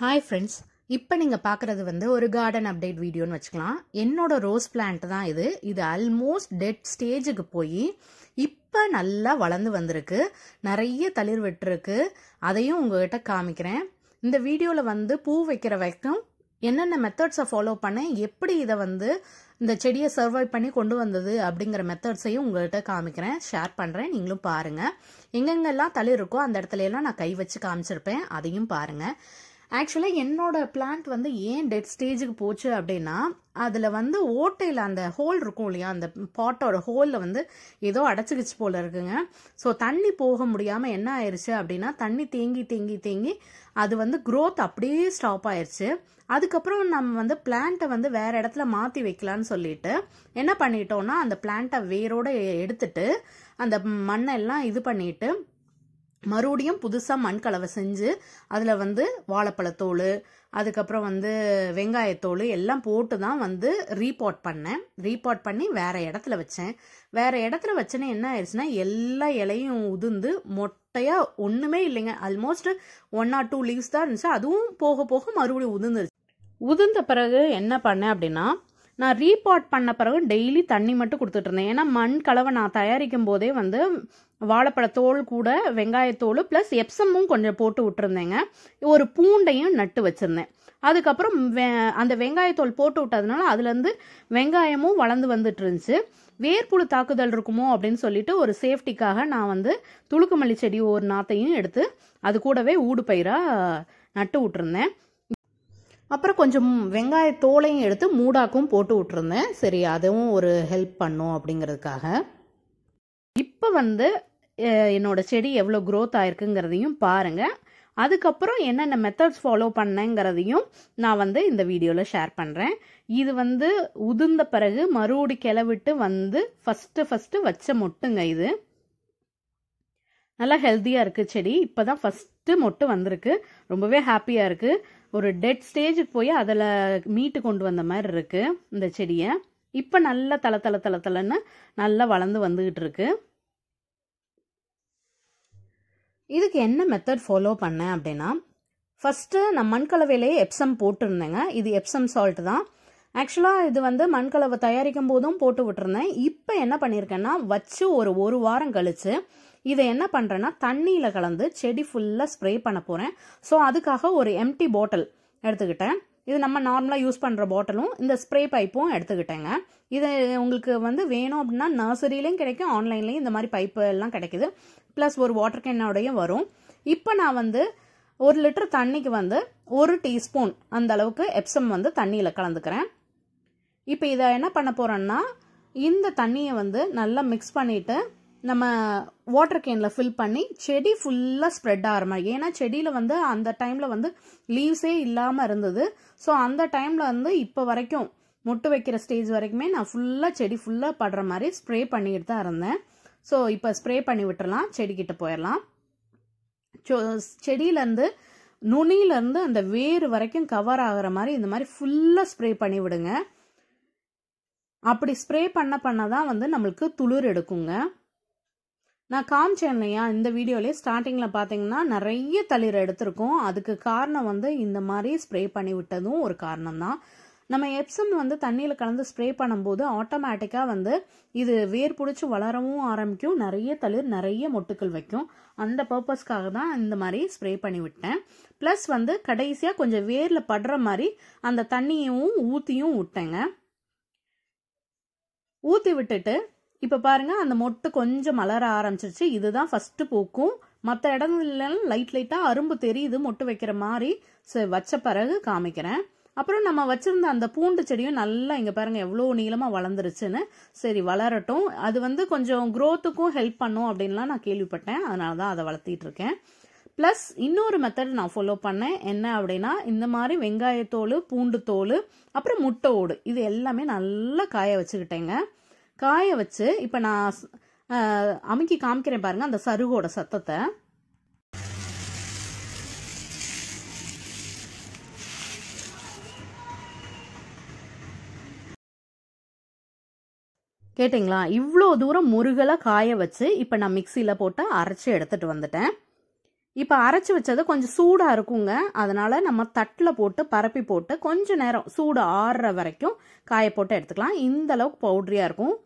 Hi friends, இப்போ நீங்க பார்க்கிறது வந்து ஒரு கார்டன் அப்டேட் வீடியோன்னு வச்சுக்கலாம். என்னோட ரோஸ் பிளான்ட் தான் இது. இது ஆல்மோஸ்ட் டெட் ஸ்டேஜுக்கு போய் இப்போ நல்லா வளர்ந்து வந்திருக்கு. நிறைய தளிர் விட்டுருக்கு. அதையும் உங்ககிட்ட காமிக்கிறேன். இந்த வீடியோவில் வந்து பூ வைக்கிற வரைக்கும் என்னென்ன மெத்தட்ஸை ஃபாலோ பண்ணேன், எப்படி இதை வந்து இந்த செடியை சர்வை பண்ணி கொண்டு வந்தது அப்படிங்கிற மெத்தட்ஸையும் உங்கள்கிட்ட காமிக்கிறேன், ஷேர் பண்ணுறேன். நீங்களும் பாருங்கள். எங்கெங்கெல்லாம் தளிர் இருக்கோ அந்த இடத்துல எல்லாம் நான் கை வச்சு காமிச்சிருப்பேன், அதையும் பாருங்கள். ஆக்சுவலாக என்னோட பிளான்ட் வந்து ஏன் டெட் ஸ்டேஜுக்கு போச்சு அப்படின்னா, அதில் வந்து ஓட்டையில் அந்த ஹோல் இருக்கும் இல்லையா, அந்த பாட்டோட ஹோலில் வந்து ஏதோ அடைச்சிக்கிச்சு போல் இருக்குங்க. ஸோ தண்ணி போக முடியாமல் என்ன ஆயிடுச்சு அப்படின்னா, தண்ணி தேங்கி தேங்கி தேங்கி அது வந்து க்ரோத் அப்படியே ஸ்டாப் ஆயிடுச்சு. அதுக்கப்புறம் நம்ம வந்து பிளான்ட்டை வந்து வேறு இடத்துல மாற்றி வைக்கலான்னு சொல்லிட்டு என்ன பண்ணிட்டோம்னா, அந்த பிளான்ட்டை வேரோடு எடுத்துட்டு அந்த மண்ணெல்லாம் இது பண்ணிட்டு மறுபடியும் புதுசாக மண் கலவை செஞ்சு அதில் வந்து வாழைப்பழத்தோல், அதுக்கப்புறம் வந்து வெங்காயத்தோல் எல்லாம் போட்டு தான் வந்து ரீபாட் பண்ணேன். ரீபாட் பண்ணி வேறு இடத்துல வச்சேன். வேறு இடத்துல வச்சேன்னு என்ன ஆயிடுச்சுன்னா, எல்லா இலையும் உதிர்ந்து மொட்டையாக ஒன்றுமே இல்லைங்க. ஆல்மோஸ்ட் 1 or 2 லீவ்ஸ் தான் இருந்துச்சு. அதுவும் போக போக மறுபடியும் உதிர்ந்துருச்சு. உதிர்ந்த பிறகு என்ன பண்ணேன் அப்படின்னா, நான் ரீபாட் பண்ண பிறகு டெய்லி தண்ணி மட்டும் கொடுத்துட்டு இருந்தேன். ஏன்னா மண் கலவை நான் தயாரிக்கும் போதே வந்து வாழைப்பழத்தோல் கூட வெங்காயத்தோல் ப்ளஸ் எப்சமும் கொஞ்சம் போட்டு விட்டுருந்தேங்க. ஒரு பூண்டையும் நட்டு வச்சுருந்தேன். அதுக்கப்புறம் அந்த வெங்காயத்தோல் போட்டு விட்டதுனால அதுலேருந்து வெங்காயமும் வளர்ந்து வந்துட்டு இருந்துச்சு. வேர்ப்புழு தாக்குதல் இருக்குமோ அப்படின்னு சொல்லிட்டு ஒரு சேஃப்டிக்காக நான் வந்து துளுக்குமல்லி செடி ஒரு நாத்தையும் எடுத்து அது கூடவே ஊடு பயிராக நட்டு விட்டுருந்தேன். அப்புறம் கொஞ்சம் வெங்காயத்தோலையும் எடுத்து மூடாக்கும் போட்டு விட்டுருந்தேன். சரி, அதுவும் ஒரு ஹெல்ப் பண்ணும் அப்படிங்கிறதுக்காக. இப்போ வந்து என்னோட செடி எவ்வளோ க்ரோத் ஆயிருக்குங்கிறதையும் பாருங்கள். அதுக்கப்புறம் என்னென்ன மெத்தட்ஸ் ஃபாலோ பண்ணேங்கிறதையும் நான் வந்து இந்த வீடியோவில் ஷேர் பண்ணுறேன். இது வந்து உதிர்ந்த பிறகு மறுபடி கிளவிட்டு வந்து ஃபஸ்ட்டு வச்ச மொட்டுங்க. இது நல்லா ஹெல்த்தியாக இருக்குது செடி. இப்போ தான் ஃபஸ்ட்டு மொட்டு வந்திருக்கு. ரொம்பவே ஹாப்பியாக இருக்குது. ஒரு டெட் ஸ்டேஜுக்கு போய் அதில் மீட்டு கொண்டு வந்த மாதிரி இருக்குது இந்த செடியை. இப்போ நல்லா தளன்னு நல்லா வளர்ந்து வந்துக்கிட்டு இருக்கு. இதுக்கு என்ன மெத்தட் ஃபாலோ பண்ணேன் அப்படின்னா, ஃபஸ்ட்டு நான் மண்கலவையிலேயே எப்சம் போட்டுருந்தேங்க. இது எப்சம் சால்ட் தான். ஆக்சுவலாக இது வந்து மண்கலவை தயாரிக்கும் போதும் போட்டு விட்டுருந்தேன். இப்போ என்ன பண்ணியிருக்கேன்னா, வச்சு ஒரு வாரம் கழிச்சு இதை என்ன பண்ணுறேன்னா, தண்ணியில் கலந்து செடி ஃபுல்லாக ஸ்ப்ரே பண்ண போகிறேன். ஸோ அதுக்காக ஒரு எம்டி பாட்டில் எடுத்துக்கிட்டேன். இது நம்ம நார்மலாக யூஸ் பண்ணுற பாட்டிலும் இந்த ஸ்ப்ரே பைப்பும் எடுத்துக்கிட்டேங்க. இது உங்களுக்கு வந்து வேணும் அப்படின்னா நர்சரிலையும் கிடைக்கும், ஆன்லைன்லேயும் இந்த மாதிரி பைப்பு எல்லாம் கிடைக்குது. ப்ளஸ் ஒரு வாட்டர் கேனோடையும் வரும். இப்போ நான் வந்து 1 லிட்டர் தண்ணிக்கு வந்து 1 டீஸ்பூன் அந்த அளவுக்கு எப்சம் வந்து தண்ணியில் கலந்துக்கிறேன். இப்போ இதை என்ன பண்ண போகிறேன்னா, இந்த தண்ணியை வந்து நல்லா மிக்ஸ் பண்ணிவிட்டு நம்ம வாட்டர் கேனில் ஃபில் பண்ணி செடி ஃபுல்லாக ஸ்ப்ரெட் ஆகிற மாதிரி. ஏன்னா செடியில் வந்து அந்த டைமில் வந்து லீவ்ஸே இல்லாமல் இருந்தது. ஸோ அந்த டைமில் வந்து இப்போ வரைக்கும் மொட்டு வைக்கிற ஸ்டேஜ் வரைக்குமே நான் ஃபுல்லாக செடி ஃபுல்லாக படுற மாதிரி ஸ்ப்ரே பண்ணிக்கிட்டு தான் இருந்தேன். ஸோ இப்போ ஸ்ப்ரே பண்ணி விட்டுறலாம், செடிக்கிட்ட போயிடலாம். செடியிலேருந்து நுனியிலேருந்து அந்த வேர் வரைக்கும் கவர் ஆகிற மாதிரி இந்த மாதிரி ஃபுல்லாக ஸ்ப்ரே பண்ணி விடுங்க. அப்படி ஸ்ப்ரே பண்ண தான் வந்து நம்மளுக்கு துளிர் எடுக்குங்க. நான் காமிச்சேன் இல்லையா இந்த வீடியோலேயே, ஸ்டார்டிங்கில் பார்த்தீங்கன்னா நிறைய தளிர் எடுத்திருக்கோம். அதுக்கு காரணம் வந்து இந்த மாதிரி ஸ்ப்ரே பண்ணி விட்டதும் ஒரு காரணம் தான். நம்ம எப்சம் வந்து தண்ணியில் கலந்து ஸ்ப்ரே பண்ணும்போது ஆட்டோமேட்டிக்காக வந்து இது வேர் பிடிச்சி வளரவும் ஆரம்பிக்கும், நிறைய தளிர் நிறைய மொட்டுக்கள் வைக்கும். அந்த பர்பஸ்க்காக தான் இந்த மாதிரி ஸ்ப்ரே பண்ணி விட்டேன். ப்ளஸ் வந்து கடைசியாக கொஞ்சம் வேரில் படுற மாதிரி அந்த தண்ணியும் ஊற்றியும் விட்டேங்க. ஊற்றி விட்டுட்டு இப்போ பாருங்க, அந்த மொட்டு கொஞ்சம் மலர ஆரம்பிச்சிருச்சு. இதுதான் ஃபர்ஸ்ட் பூக்கும். மற்ற இடங்கள்லாம் லைட்டாக அரும்பு தெரியுது மொட்டு வைக்கிற மாதிரி. வச்ச பிறகு காமிக்கிறேன். அப்புறம் நம்ம வச்சிருந்த அந்த பூண்டு செடியும் நல்லா இங்கே பாருங்க எவ்வளோ நீளமாக வளர்ந்துருச்சுன்னு. சரி, வளரட்டும். அது வந்து கொஞ்சம் க்ரோத்துக்கும் ஹெல்ப் பண்ணும் அப்படின்லாம் நான் கேள்விப்பட்டேன். அதனால தான் அதை வளர்த்திட்டு இருக்கேன். ப்ளஸ் இன்னொரு மெத்தட் நான் ஃபாலோ பண்ணேன். என்ன அப்படின்னா, இந்த மாதிரி வெங்காயத்தோல், பூண்டு தோல், அப்புறம் முட்டை ஓடு இது எல்லாமே நல்லா காய வச்சுக்கிட்டேங்க. காய வச்சு இப்போ நான் அமுக்கி காமிக்கிறேன் பாருங்க அந்த சருகோட சத்தத்தை. கேட்டிங்களா? இவ்வளோ தூரம் முருகலாக காய வச்சு இப்போ நான் மிக்சியில் போட்டு அரைச்சி எடுத்துகிட்டு வந்துட்டேன். இப்போ அரைச்சி வச்சது கொஞ்சம் சூடாக இருக்குங்க. அதனால் நம்ம தட்டில் போட்டு பரப்பி போட்டு கொஞ்சம் நேரம் சூடு ஆறுற வரைக்கும் காய போட்டு எடுத்துக்கலாம். இந்த அளவுக்கு பவுட்ரியாக இருக்கும்.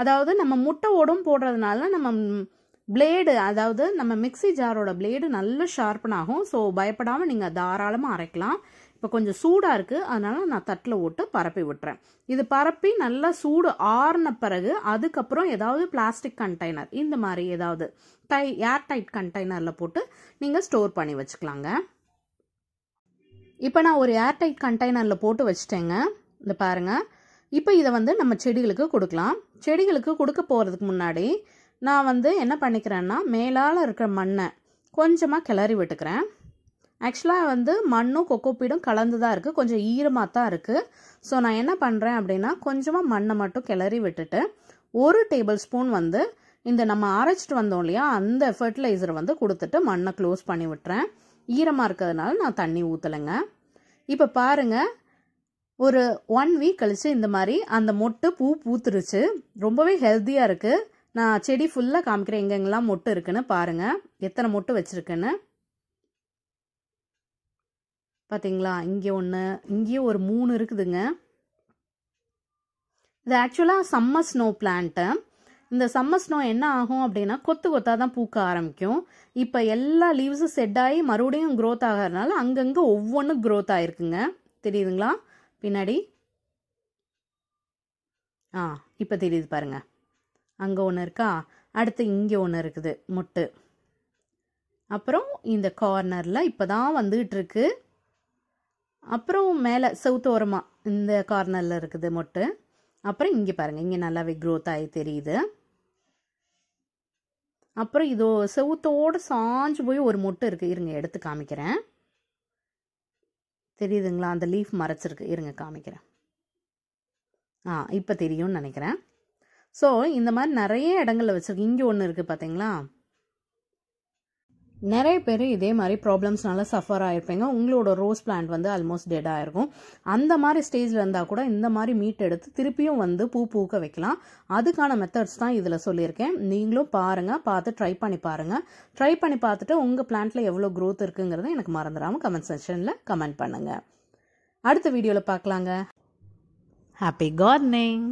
அதாவது நம்ம முட்டை ஓடும் போடுறதுனால நம்ம பிளேடு, அதாவது நம்ம மிக்சி ஜாரோட பிளேடு நல்ல ஷார்ப்பன் ஆகும். ஸோ பயப்படாமல் நீங்கள் தாராளமாக அரைக்கலாம். இப்போ கொஞ்சம் சூடாக இருக்குது, அதனால் நான் தட்டில் போட்டு பரப்பி விட்டுறேன். இது பரப்பி நல்லா சூடு ஆறின பிறகு அதுக்கப்புறம் ஏதாவது பிளாஸ்டிக் கண்டெய்னர் இந்த மாதிரி ஏதாவது ஏர் டைட் கண்டெய்னரில் போட்டு நீங்கள் ஸ்டோர் பண்ணி வச்சுக்கலாங்க. இப்போ நான் ஒரு ஏர் டைட் கண்டெய்னரில் போட்டு வச்சுட்டேங்க. இந்த பாருங்கள். இப்போ இதை வந்து நம்ம செடிகளுக்கு கொடுக்கலாம். செடிகளுக்கு கொடுக்க போகிறதுக்கு முன்னாடி நான் என்ன பண்ணிக்கிறேன்னா மேலால் இருக்கிற மண்ணை கொஞ்சமாக கிளறி விட்டுக்கிறேன். ஆக்சுவலாக மண்ணும் கொக்கோப்பீடும் கலந்து தான் இருக்குது, கொஞ்சம் ஈரமாக தான் இருக்குது. ஸோ நான் என்ன பண்ணுறேன் அப்படின்னா கொஞ்சமாக மண்ணை மட்டும் கிளறி விட்டுட்டு 1 டேபிள் ஸ்பூன் இந்த நம்ம அரைச்சிட்டு வந்தோம் இல்லையா அந்த ஃபர்டிலைசரை கொடுத்துட்டு மண்ணை க்ளோஸ் பண்ணி விட்டுறேன். ஈரமாக இருக்கிறதுனால நான் தண்ணி ஊற்றலைங்க. இப்போ பாருங்கள், ஒரு 1 வீக் கழித்து இந்த மாதிரி அந்த மொட்டு பூத்துருச்சு. ரொம்பவே ஹெல்த்தியாக இருக்குது. நான் செடி ஃபுல்லாக காமிக்கிறேன் எங்கெங்கெல்லாம் மொட்டு இருக்குன்னு பாருங்கள், எத்தனை மொட்டு வச்சுருக்குன்னு பார்த்தீங்களா. இங்கே ஒன்று, இங்கேயும் ஒரு 3 இருக்குதுங்க. இது ஆக்சுவலாக சம்மர் ஸ்னோ பிளான்ட்டு. இந்த சம்மர் ஸ்னோ என்ன ஆகும் அப்படின்னா கொத்து கொத்தாக தான் பூக்க ஆரம்பிக்கும். இப்போ எல்லா லீவ்ஸும் செட் ஆகி மறுபடியும் க்ரோத் ஆகிறதுனால அங்கங்கே ஒவ்வொன்றும் க்ரோத் ஆகிருக்குங்க. தெரியுதுங்களா பின்னாடி? இப்போ தெரியுது பாருங்க. அங்கே ஒன்று இருக்கா, அடுத்து இங்கே ஒன்று இருக்குது மொட்டு. அப்புறம் இந்த கார்னரில் இப்போ தான் வந்துகிட்டு இருக்கு. அப்புறம் மேலே செவுத்தோரமாக இந்த கார்னரில் இருக்குது மொட்டு. அப்புறம் இங்கே பாருங்கள், இங்கே நல்லாவே க்ரோத் ஆகி தெரியுது. அப்புறம் இதோ செவுத்தோடு சாஞ்சு போய் ஒரு மொட்டு இருக்குது. இருங்க எடுத்து காமிக்கிறேன். தெரியுதுங்களா, அந்த லீஃப் மறைச்சிருக்கு. இருங்க காமிக்கிறேன். இப்போ தெரியும்னு நினைக்கிறேன். ஸோ இந்த மாதிரி நிறைய இடங்களில் வச்சுருக்கு. இங்கே ஒன்று இருக்குது பார்த்தீங்களா. நிறைய பேர் இதே மாதிரி ப்ராப்ளம்ஸ்னால சஃபர் ஆகிருப்பீங்க. உங்களோட ரோஸ் பிளான்ட் ஆல்மோஸ்ட் டெட் ஆகிருக்கும். அந்த மாதிரி ஸ்டேஜில் இருந்தால் கூட இந்த மாதிரி மீட் எடுத்து திருப்பியும் பூ பூக்க வைக்கலாம். அதுக்கான மெத்தட்ஸ் தான் இதில் சொல்லியிருக்கேன். நீங்களும் பாருங்கள், பார்த்து ட்ரை பண்ணி பாருங்கள். ட்ரை பண்ணி பார்த்துட்டு உங்கள் பிளான்ட்டில் எவ்வளோ க்ரோத் இருக்குங்கிறத எனக்கு மறந்துடாமல் கமெண்ட் செக்ஷனில் கமெண்ட் பண்ணுங்கள். அடுத்த வீடியோவில் பார்க்கலாங்க. Happy gardening.